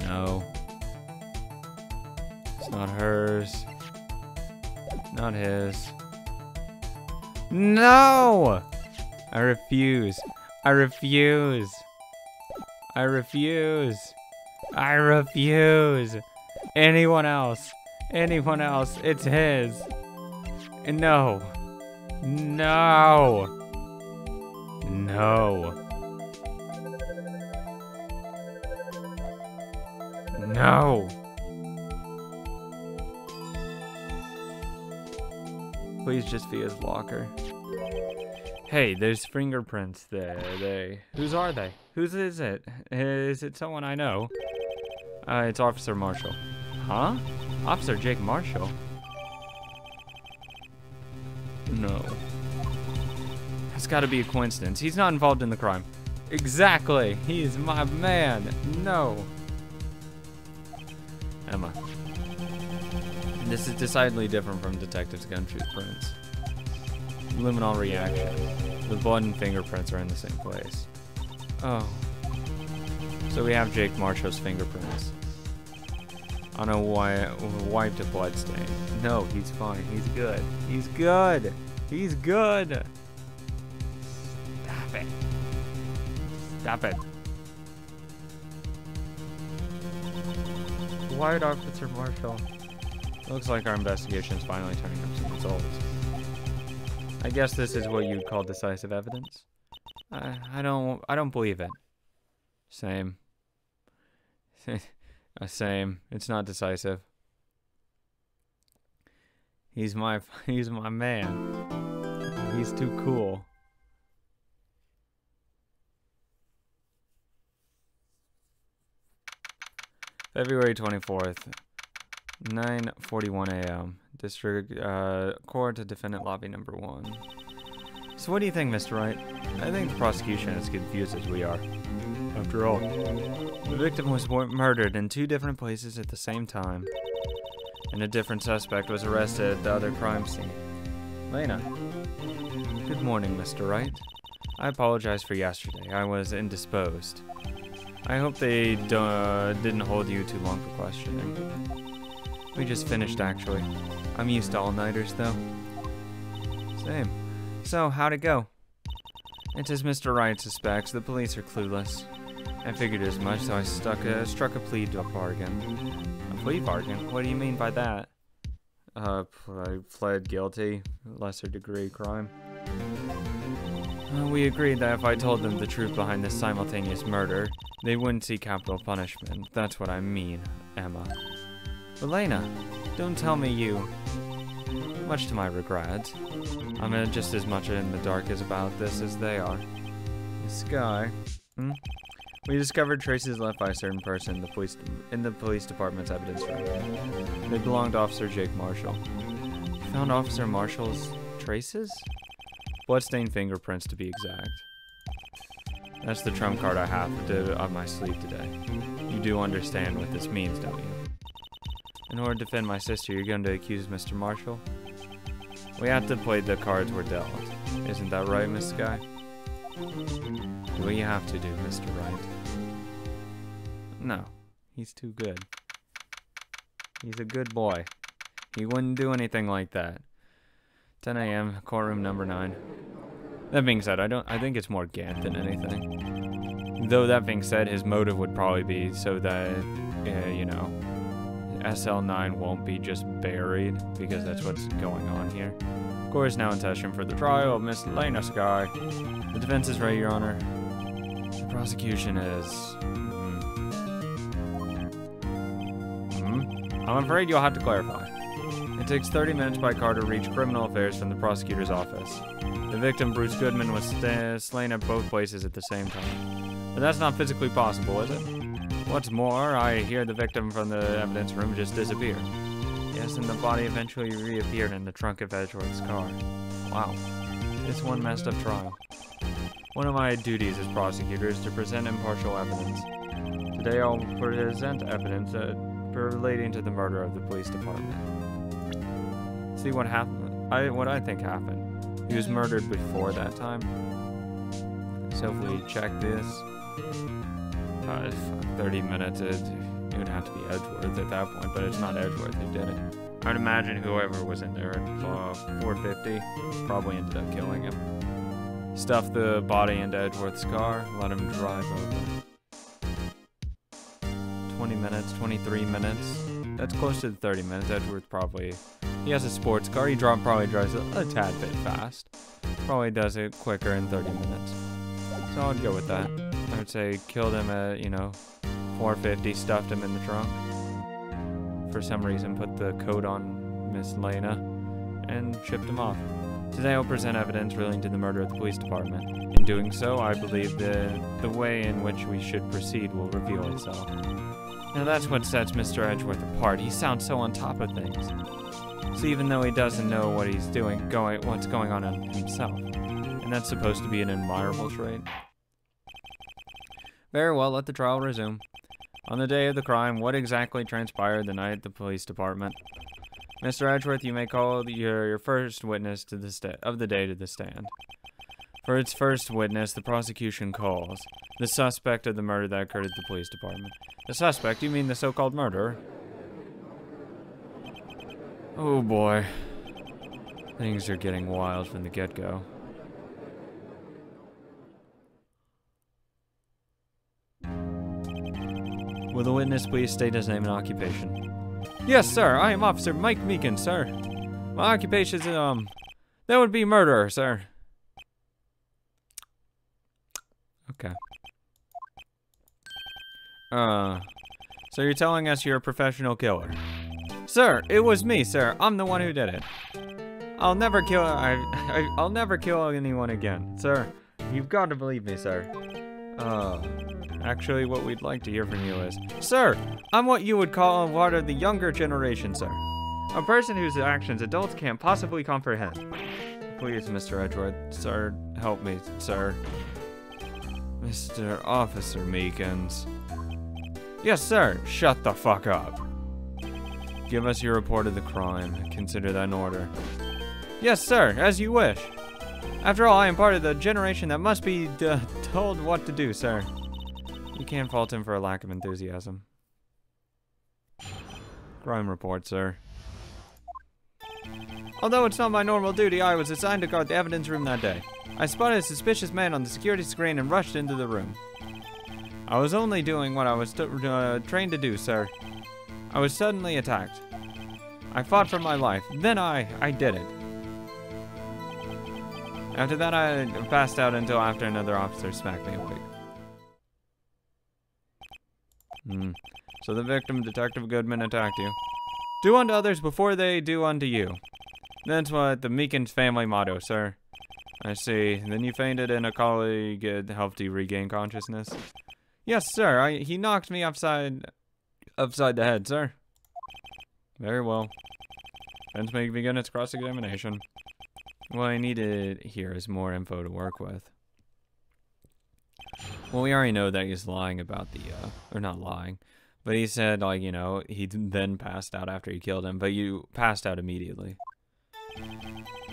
No. It's not hers. Not his. No! I refuse. I refuse. I refuse. I refuse. Anyone else. Anyone else. It's his. No. No. No. No. Please just be his locker. Hey, there's fingerprints there. Whose are they? Whose is it? Is it someone I know? It's Officer Marshall. Huh? Officer Jake Marshall? No. It's gotta be a coincidence. He's not involved in the crime. Exactly. He's my man. No. Emma. This is decidedly different from Detective's gun footprints. Liminal reaction. The blood and fingerprints are in the same place. Oh. So we have Jake Marshall's fingerprints on a wiped blood stain. No, he's fine. He's good. He's good. He's good. Stop it. Stop it. White Officer Marshall. Looks like our investigation's finally turning up some results. I guess this is what you'd call decisive evidence. I don't believe it. Same. Same. It's not decisive. He's my man. He's too cool. February 24th, 9:41 a.m. District Court to Defendant Lobby number 1. So what do you think, Mr. Wright? I think the prosecution is as confused as we are. After all, the victim was murdered in 2 different places at the same time, and a different suspect was arrested at the other crime scene. Lena. Good morning, Mr. Wright. I apologize for yesterday. I was indisposed. I hope they didn't hold you too long for questioning. We just finished, actually. I'm used to all-nighters, though. Same. So, how'd it go? It's as Mr. Wright suspects. The police are clueless. I figured as much, so I struck a plea bargain. A plea bargain? What do you mean by that? I pled guilty. Lesser degree crime. We agreed that if I told them the truth behind this simultaneous murder, they wouldn't see capital punishment. That's what I mean, Emma. Elena, don't tell me you. Much to my regret, I'm just as much in the dark about this as they are. This guy. We discovered traces left by a certain person in the police department's evidence room. They belonged to Officer Jake Marshall. You found Officer Marshall's traces? Bloodstained fingerprints, to be exact. That's the trump card I have up my sleeve today. You do understand what this means, don't you? In order to defend my sister, you're going to accuse Mr. Marshall? We have to play the cards we're dealt. Isn't that right, Miss Sky? Do what you have to do, Mr. Wright. No, he's too good. He's a good boy. He wouldn't do anything like that. 10 a.m., courtroom number 9. That being said, I think it's more Gant than anything. Though that being said, his motive would probably be so that, you know, SL9 won't be just buried, because that's what's going on here. Court is now in session for the trial of Miss Lena Sky. The defense is ready, Your Honor. The prosecution is... I'm afraid you'll have to clarify. It takes 30 minutes by car to reach criminal affairs from the prosecutor's office. The victim, Bruce Goodman, was slain at both places at the same time. But that's not physically possible, is it? What's more, I hear the victim from the evidence room just disappeared. Yes, and the body eventually reappeared in the trunk of Edgeworth's car. Wow. It's one messed up trial. One of my duties as prosecutor is to present impartial evidence. Today I'll present evidence relating to the murder of the police department. See what happened? What I think happened. He was murdered before that time. So if we check this, 30 minutes, it would have to be Edgeworth at that point, but it's not Edgeworth who did it. I would imagine whoever was in there at 450 probably ended up killing him. Stuffed the body into Edgeworth's car, let him drive over. 20 minutes, 23 minutes. That's close to the 30 minutes. Edgeworth probably, he has a sports car. He probably drives a tad bit fast. Probably does it quicker in 30 minutes. So I'd go with that. I would say killed him at, 450, stuffed him in the trunk. For some reason, put the coat on Miss Lena and shipped him off. Today I'll present evidence relating to the murder of the police department. In doing so, I believe the way in which we should proceed will reveal itself. Now that's what sets Mr. Edgeworth apart. He sounds so on top of things. So even though he doesn't know what he's doing, what's going on himself. And that's supposed to be an admirable trait. Very well, let the trial resume. On the day of the crime, what exactly transpired the night at the police department? Mr. Edgeworth, you may call your first witness to of the day to the stand. For its first witness, the prosecution calls the suspect of the murder that occurred at the police department. The suspect? You mean the so-called murderer? Oh boy. Things are getting wild from the get-go. Will the witness please state his name and occupation? Yes, sir. I am Officer Mike Meekins, sir. My occupation is, that would be murderer, sir. Okay. So you're telling us you're a professional killer? Sir, it was me, sir. I'm the one who did it. I'll never kill, I'll never kill anyone again. Sir, you've got to believe me, sir. Actually, what we'd like to hear from you is, sir, I'm what you would call part of the younger generation, sir. A person whose actions adults can't possibly comprehend. Please, Mr. Edgeworth, sir, help me, sir. Mr. Officer Meekins. Yes, sir. Shut the fuck up. Give us your report of the crime. Consider that in order. Yes, sir, as you wish. After all, I am part of the generation that must be told what to do, sir. You can't fault him for a lack of enthusiasm. Crime report, sir. Although it's not my normal duty, I was assigned to guard the evidence room that day. I spotted a suspicious man on the security screen and rushed into the room. I was only doing what I was trained to do, sir. I was suddenly attacked. I fought for my life. Then I did it. After that, I passed out until after another officer smacked me awake. So the victim, Detective Goodman, attacked you. Do unto others before they do unto you. That's what the Meekins family motto, sir. I see. Then you fainted and a colleague helped you regain consciousness? Yes, sir. He knocked me upside the head, sir. Very well. Let's begin its cross-examination. What I needed here is more info to work with. Well, we already know that he's lying about the, or not lying, but he said, like, he then passed out after he killed him, but you passed out immediately.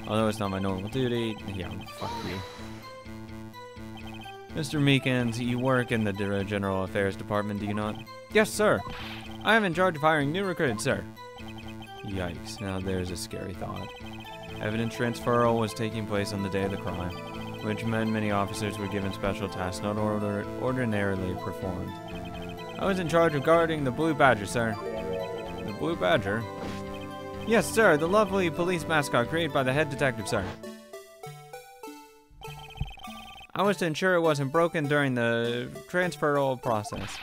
Although it's not my normal duty, yeah, fuck you. Mr. Meekins, you work in the General Affairs Department, do you not? Yes, sir. I am in charge of hiring new recruits, sir. Yikes, now there's a scary thought. Evidence transferal was taking place on the day of the crime, which meant many officers were given special tasks not ordinarily performed. I was in charge of guarding the Blue Badger, sir. The Blue Badger? Yes, sir, the lovely police mascot created by the head detective, sir. I was to ensure it wasn't broken during the transferal process.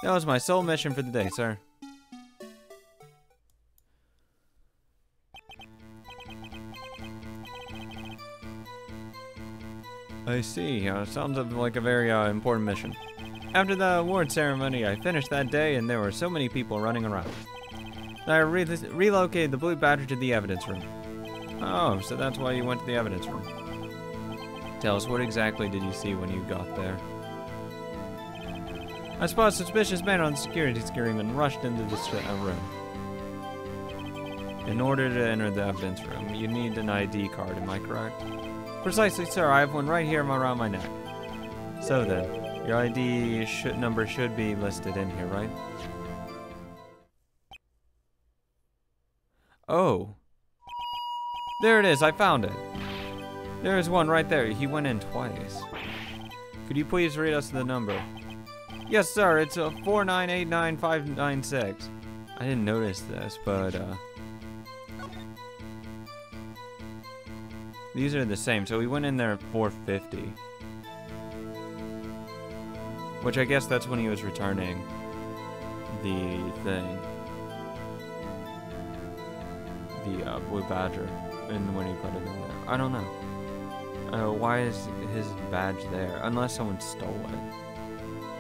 That was my sole mission for the day, sir. I see. Sounds like a very important mission. After the award ceremony, I finished that day, and there were so many people running around. I relocated the Blue Badger to the evidence room. Oh, so that's why you went to the evidence room. Tell us, what exactly did you see when you got there? I spotted a suspicious man on the security screen and rushed into the room. In order to enter the evidence room, you need an ID card, am I correct? Precisely, sir. I have one right here around my neck. So then, your ID number should be listed in here, right? Oh. There it is, I found it. There is one right there. He went in twice. Could you please read us the number? Yes, sir, it's 4989596. I didn't notice this, but these are the same, so he went in there at 450. Which I guess that's when he was returning the thing. The blue badger. And when he put it in there. I don't know. Why is his badge there? Unless someone stole it.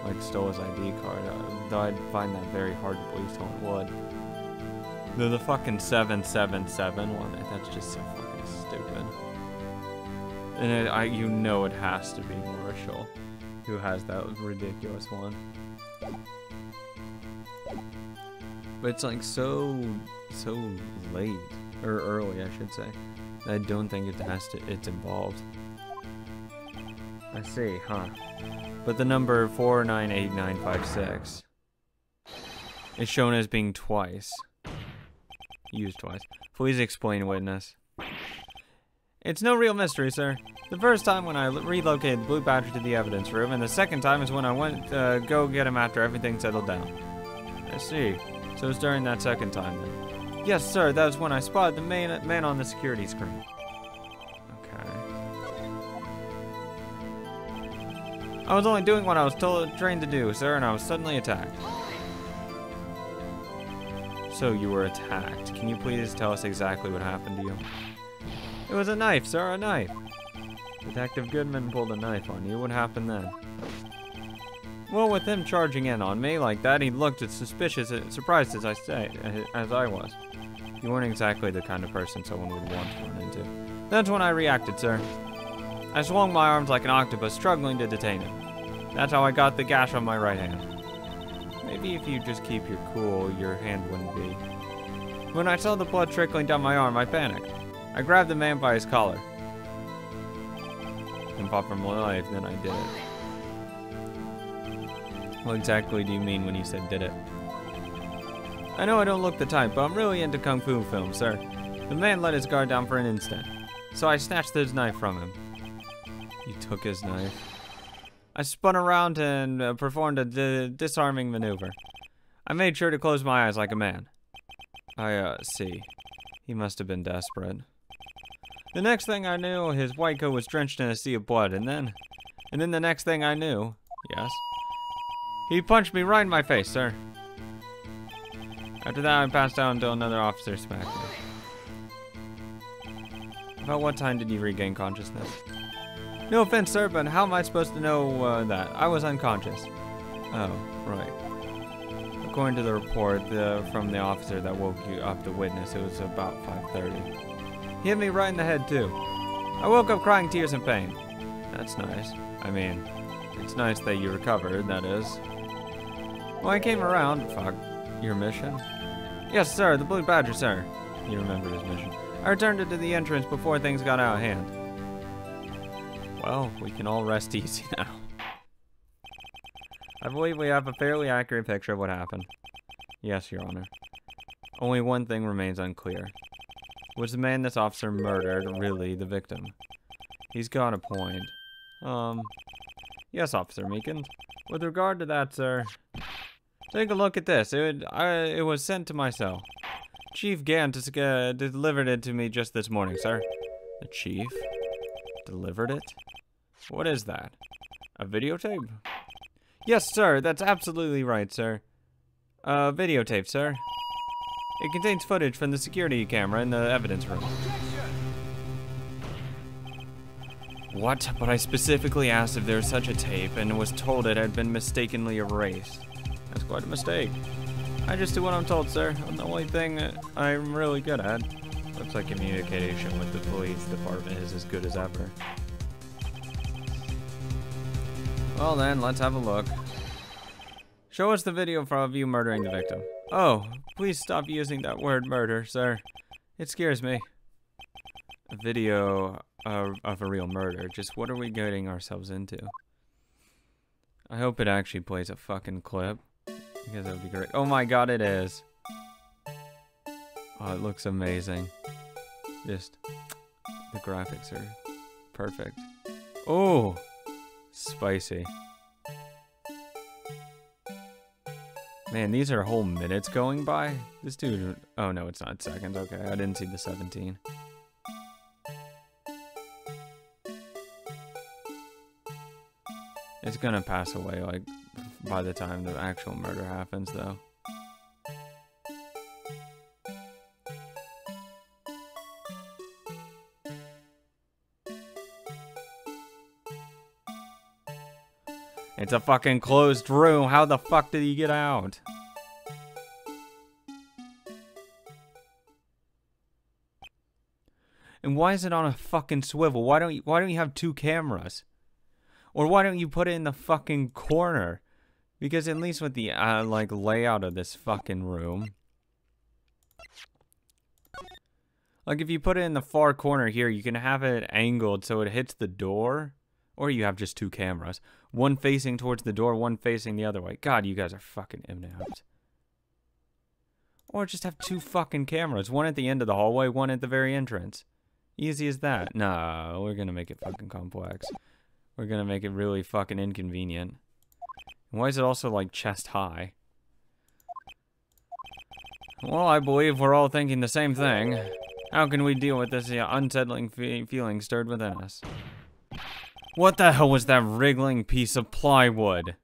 Like, stole his ID card. Though I'd find that very hard to believe someone would. The fucking 777 one, that's just so fucking stupid. And you know it has to be Marshall who has that ridiculous one. But it's like so late, or early I should say. I don't think it's involved. I see, huh? But the number 498956 is shown as being twice. Used twice. Please explain, witness. It's no real mystery, sir. The first time when I relocated the blue badger to the evidence room, and the second time is when I went to go get him after everything settled down. I see. So it was during that second time then. Yes, sir, that was when I spotted the man on the security screen. Okay. I was only doing what I was trained to do, sir, and I was suddenly attacked. So you were attacked. Can you please tell us exactly what happened to you? It was a knife, sir, a knife. Detective Goodman pulled a knife on you. What happened then? Well, with him charging in on me like that, he looked as suspicious and surprised as I was. You weren't exactly the kind of person someone would want to run into. That's when I reacted, sir. I swung my arms like an octopus, struggling to detain him. That's how I got the gash on my right hand. Maybe if you just keep your cool, your hand wouldn't be. When I saw the blood trickling down my arm, I panicked. I grabbed the man by his collar. And fought for my life, then I did it. What exactly do you mean when you said did it? I know I don't look the type, but I'm really into kung fu films, sir. The man let his guard down for an instant. So I snatched his knife from him. You took his knife. I spun around and performed a disarming maneuver. I made sure to close my eyes like a man. I see. He must have been desperate. The next thing I knew, his white coat was drenched in a sea of blood, and then the next thing I knew, yes, he punched me right in my face, sir. After that, I passed out until another officer smacked me. About what time did you regain consciousness? No offense, sir, but how am I supposed to know that? I was unconscious. Oh, right. According to the report from the officer that woke you up, the witness, it was about 5:30. He hit me right in the head, too. I woke up crying tears in pain. That's nice. I mean, it's nice that you recovered, that is. Well, I came around. Fuck. Your mission? Yes, sir. The Blue Badger, sir. He remembered his mission. I returned it to the entrance before things got out of hand. Well, we can all rest easy now. I believe we have a fairly accurate picture of what happened. Yes, Your Honor. Only one thing remains unclear. Was the man this officer murdered really the victim? He's got a point. Yes, Officer Meekins. With regard to that, sir, take a look at this. It was sent to my cell. Chief Gant delivered it to me just this morning, sir. The chief? Delivered it? What is that? A videotape? Yes, sir. That's absolutely right, sir. Videotape, sir. It contains footage from the security camera in the evidence room. What? But I specifically asked if there was such a tape and was told it had been mistakenly erased. That's quite a mistake. I just do what I'm told, sir. And the only thing I'm really good at. Looks like communication with the police department is as good as ever. Well then, let's have a look. Show us the video of you murdering the victim. Oh, please stop using that word murder, sir. It scares me. A video of a real murder. Just what are we getting ourselves into? I hope it actually plays a fucking clip. Because that would be great. Oh my god, it is. Oh, it looks amazing. Just, the graphics are perfect. Oh, spicy. Man, these are whole minutes going by. This dude, oh no, it's not seconds. Okay, I didn't see the 17. It's gonna pass away, like, by the time the actual murder happens, though. It's a fucking closed room. How the fuck did he get out? And why is it on a fucking swivel? Why don't you have 2 cameras? Or why don't you put it in the fucking corner? Because at least with the like layout of this fucking room, like if you put it in the far corner here, you can have it angled so it hits the door. Or you have just 2 cameras. One facing towards the door, one facing the other way. God, you guys are fucking inept. Or just have 2 fucking cameras. One at the end of the hallway, one at the very entrance. Easy as that. No, we're gonna make it fucking complex. We're gonna make it really fucking inconvenient. And why is it also like chest high? Well, I believe we're all thinking the same thing. How can we deal with this unsettling feeling stirred within us? What the hell was that wriggling piece of plywood?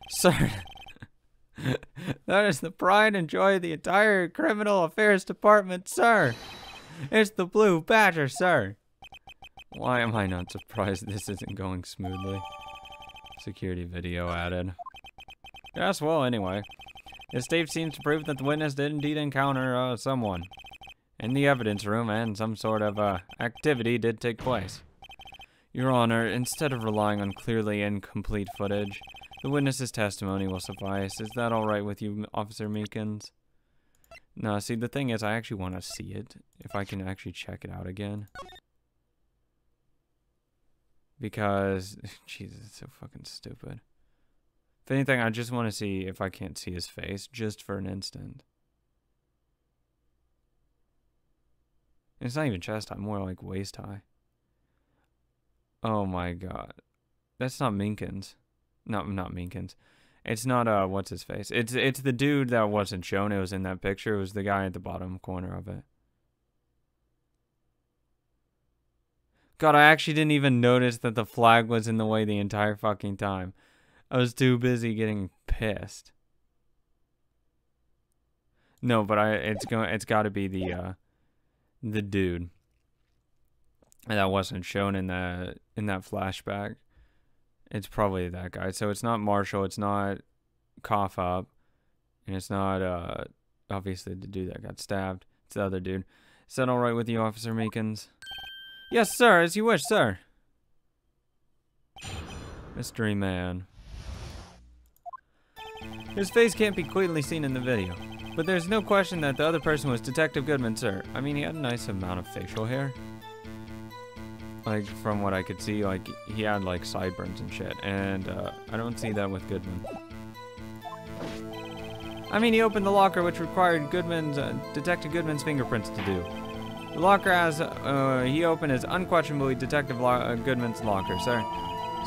Sir, that is the pride and joy of the entire criminal affairs department, sir. It's the Blue Badger, sir. Why am I not surprised this isn't going smoothly? Security video added. Yes, well, anyway. This tape seems to prove that the witness did indeed encounter someone in the evidence room, and some sort of activity did take place. Your Honor, instead of relying on clearly incomplete footage, the witness's testimony will suffice. Is that all right with you, Officer Meekins? No, see, the thing is, I actually want to see it, if I can actually check it out again. Because, Jesus, it's so fucking stupid. If anything, I just want to see if I can't see his face, just for an instant. It's not even chest high, more like waist high. Oh my god. That's not Minkins. No, not Minkins. It's not, what's his face? It's the dude that wasn't shown. It was in that picture. It was the guy at the bottom corner of it. God, I actually didn't even notice that the flag was in the way the entire fucking time. I was too busy getting pissed. No, but it's got to be the dude that wasn't shown in that flashback. It's probably that guy. So it's not Marshall, it's not Cough Up, and it's not obviously the dude that got stabbed. It's the other dude. Is that all right with you, Officer Meekins? Yes, sir, as you wish, sir. Mystery man. His face can't be clearly seen in the video, but there's no question that the other person was Detective Goodman, sir. I mean, he had a nice amount of facial hair. Like, from what I could see, like, he had, like, sideburns and shit, and I don't see that with Goodman. I mean, he opened the locker, which required Detective Goodman's fingerprints to do. The locker he opened is unquestionably Detective Goodman's locker, sir.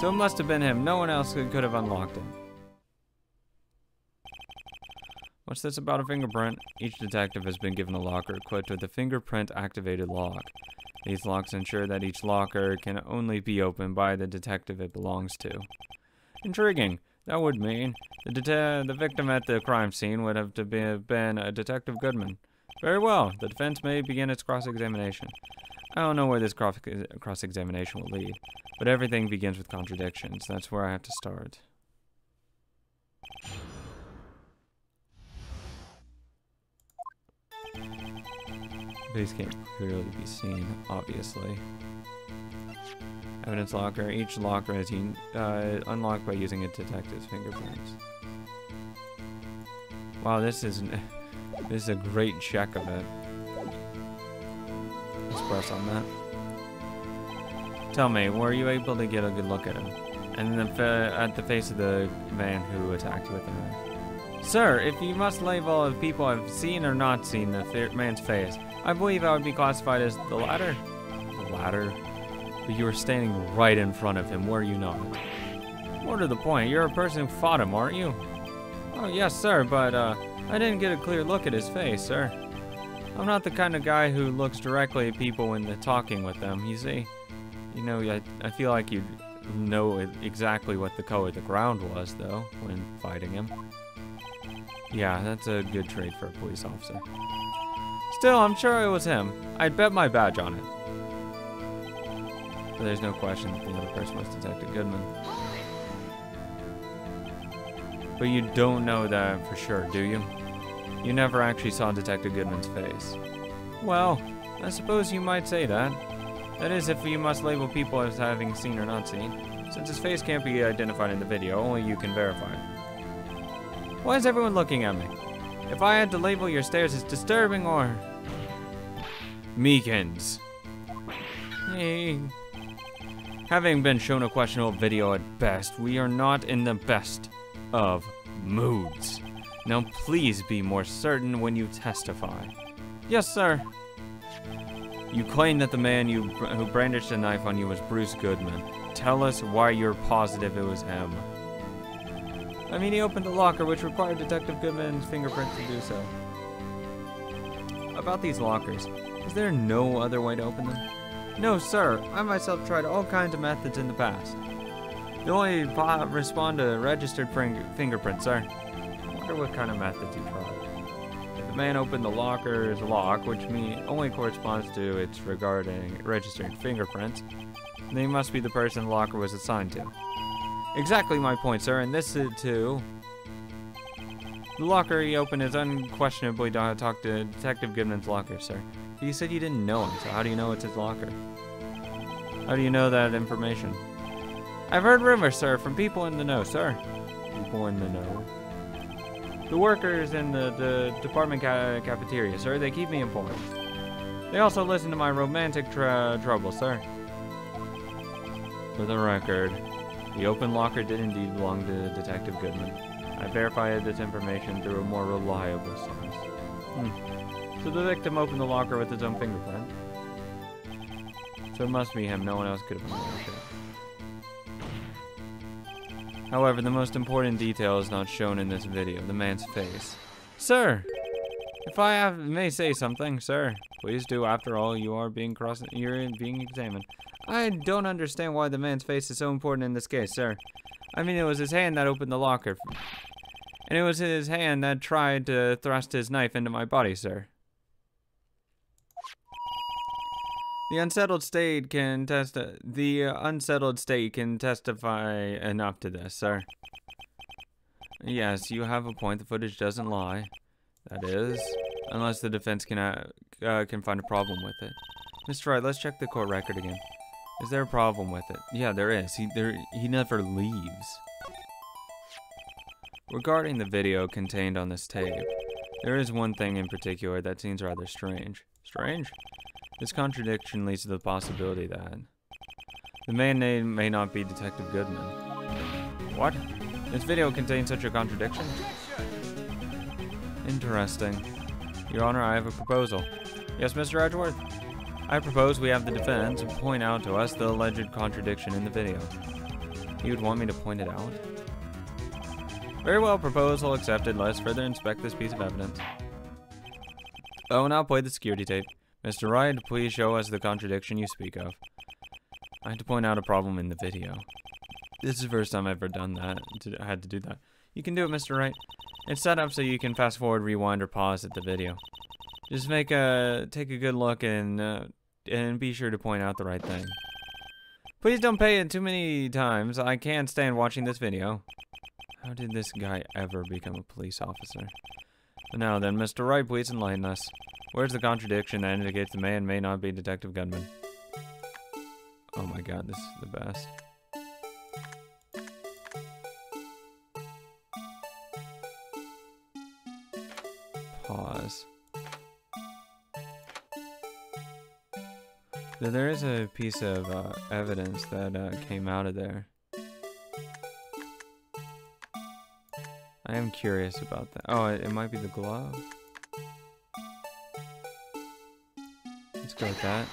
So it must have been him. No one else could have unlocked it. What's this about a fingerprint? Each detective has been given a locker equipped with a fingerprint-activated lock. These locks ensure that each locker can only be opened by the detective it belongs to. Intriguing. That would mean the victim at the crime scene would have been a Detective Goodman. Very well. The defense may begin its cross-examination. I don't know where this cross-examination will lead, but everything begins with contradictions. That's where I have to start. These can't clearly be seen, obviously. Evidence locker. Each locker is unlocked by using a detective's fingerprints. Wow, this is a great check of it. Let's press on that. Tell me, were you able to get a good look at him? And at the face of the man who attacked you with the knife? Sir, if you must label of people I've seen or not seen the man's face, I believe I would be classified as the latter. The latter? But you were standing right in front of him, were you not? More to the point, you're a person who fought him, aren't you? Oh, yes, sir, but, I didn't get a clear look at his face, sir. I'm not the kind of guy who looks directly at people when they're talking with them, you see. You know, I feel like you'd know exactly what the color of the ground was, though, when fighting him. Yeah, that's a good trait for a police officer. Still, I'm sure it was him. I'd bet my badge on it. But there's no question that the other person was Detective Goodman. But you don't know that for sure, do you? You never actually saw Detective Goodman's face. Well, I suppose you might say that. That is, if you must label people as having seen or not seen. Since his face can't be identified in the video, only you can verify. Why is everyone looking at me? If I had to label your stares as disturbing or... Meekins. Hey. Having been shown a questionable video at best, we are not in the best of moods. Now please be more certain when you testify. Yes, sir. You claim that the man who brandished a knife on you was Bruce Goodman. Tell us why you're positive it was him. I mean, he opened the locker, which required Detective Goodman's fingerprints to do so. About these lockers, is there no other way to open them? No, sir. I myself tried all kinds of methods in the past. They only respond to registered fingerprints, sir. I wonder what kind of methods you tried. If the man opened the locker's lock, which only corresponds to its regarding registered fingerprints, then he must be the person the locker was assigned to. Exactly my point, sir, and this is too. The locker he opened is unquestionably talked to Detective Goodman's locker, sir. You said you didn't know him, so how do you know it's his locker? How do you know that information? I've heard rumors, sir, from people in the know, sir. People in the know? The workers in the department cafeteria, sir, they keep me informed. They also listen to my romantic troubles, sir. For the record, the open locker did indeed belong to Detective Goodman. I verified this information through a more reliable source. So the victim opened the locker with his own fingerprint. So it must be him. No one else could have opened it. However, the most important detail is not shown in this video, the man's face. Sir! If I may say something, sir, please do. After all, you're being examined. I don't understand why the man's face is so important in this case, sir. I mean, it was his hand that opened the locker. And it was his hand that tried to thrust his knife into my body, sir. The unsettled state can testify enough to this, sir. Yes, you have a point. The footage doesn't lie. That is, unless the defense can find a problem with it. Mr. Wright, let's check the court record again. Is there a problem with it? Yeah, there is. He never leaves. Regarding the video contained on this tape, there is one thing in particular that seems rather strange. Strange? This contradiction leads to the possibility that the man name may not be Detective Goodman. What? This video contains such a contradiction? Interesting. Your Honor, I have a proposal. Yes, Mr. Edgeworth? I propose we have the defense point out to us the alleged contradiction in the video. You would want me to point it out? Very well, proposal accepted. Let's further inspect this piece of evidence. I will now play the security tape. Mr. Wright, please show us the contradiction you speak of. I had to point out a problem in the video. This is the first time I've ever done that. I had to do that. You can do it, Mr. Wright. It's set up so you can fast forward, rewind, or pause at the video. Just take a good look and be sure to point out the right thing. Please don't pay it too many times. I can't stand watching this video. How did this guy ever become a police officer? Now then, Mr. Wright, please enlighten us. Where's the contradiction that indicates the man may not be Detective Goodman? Oh my god, this is the best. Pause. There is a piece of evidence that came out of there. I am curious about that. Oh, it might be the glove. Let's go with that.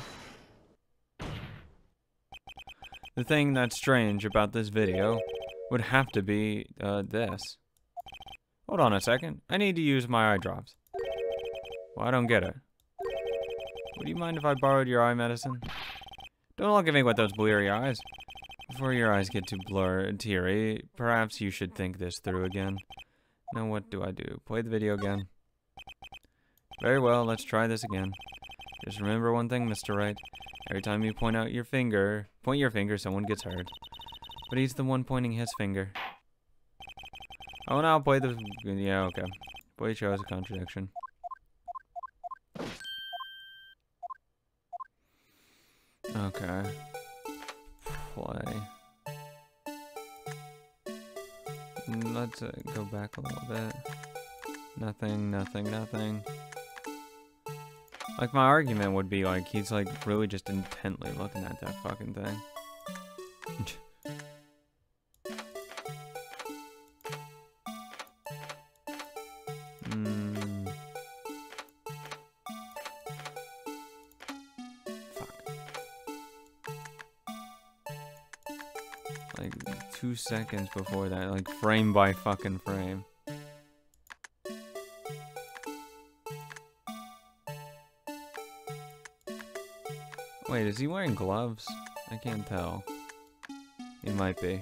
The thing that's strange about this video would have to be this. Hold on a second. I need to use my eye drops. Well, I don't get it. Would you mind if I borrowed your eye medicine? Don't look at me with those bleary eyes. Before your eyes get too teary, perhaps you should think this through again. Now what do I do? Play the video again? Very well, let's try this again. Just remember one thing, Mr. Wright. Every time you point your finger, someone gets hurt. But he's the one pointing his finger. Oh, now play the... Yeah, okay. Play shows a contradiction. Okay. Play. Let's go back a little bit. Nothing, nothing, nothing. Like, my argument would be, like, he's, like, really just intently looking at that fucking thing. Fuck. Like, 2 seconds before that, like, frame by fucking frame. Wait, is he wearing gloves? I can't tell. He might be.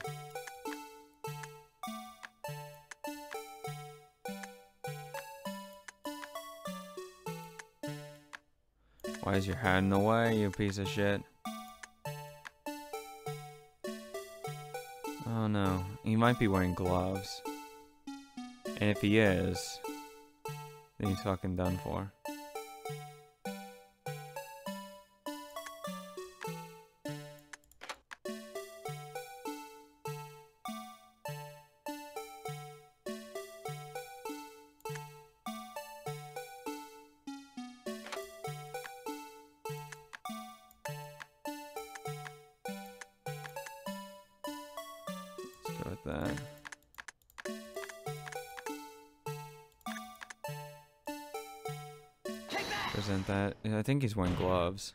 Why is your hat in the way, you piece of shit? Oh no, he might be wearing gloves. And if he is, then he's fucking done for. Let's go with that. Present that. I think he's wearing gloves.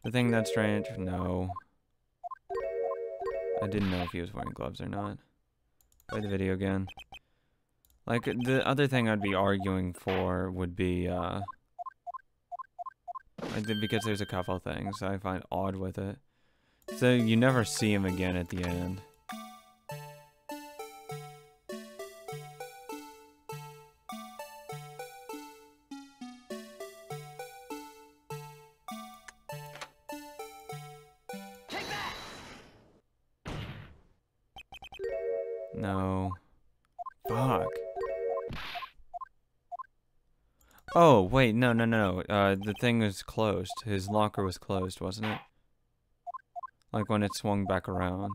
The thing that's strange, no. I didn't know if he was wearing gloves or not. Play the video again. Like, the other thing I'd be arguing for would be, because there's a couple things I find odd with it. So you never see him again at the end. No. Fuck. Oh, wait, no. The thing was closed. His locker was closed, wasn't it? Like when it swung back around.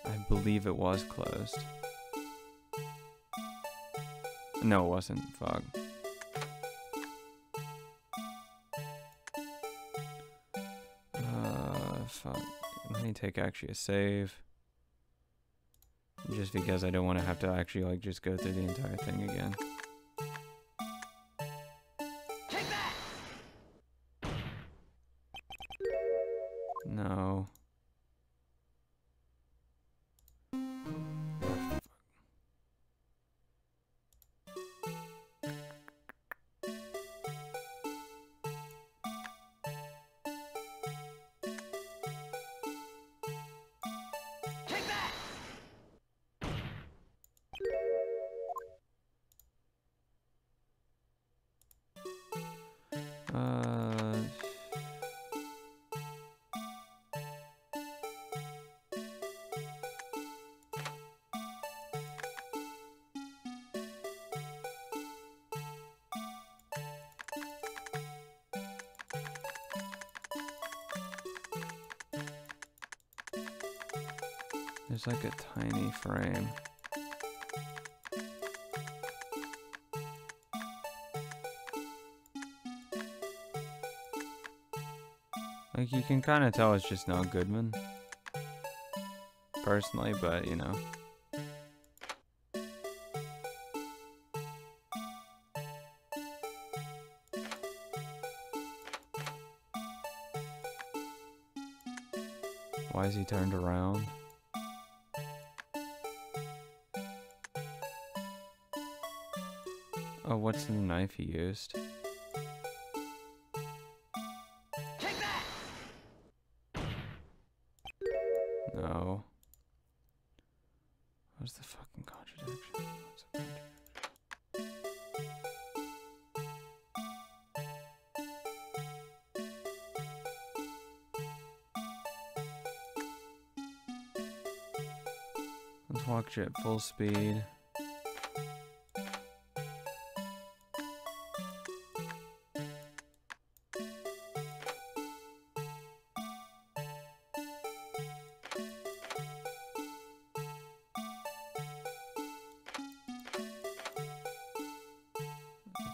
I believe it was closed. No, it wasn't. Fuck. Fuck. Let me take actually a save. Just because I don't want to have to actually, like, just go through the entire thing again. No. There's like a tiny frame. Like, you can kind of tell it's just not Goodman. Personally, but, you know. Why is he turned around? Oh, what's the knife he used? No. What's the fucking contradiction? What's the contradiction? Let's walk at full speed.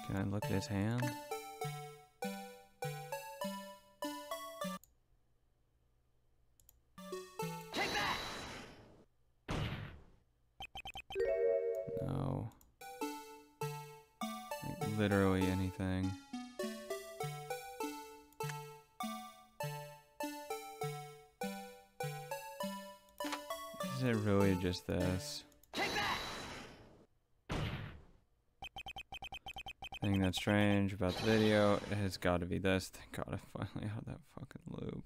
Can I look at his hand? No. Like, literally anything. Is it really just this? Thing that's strange about the video, it has got to be this. Thank God I finally out of that fucking loop.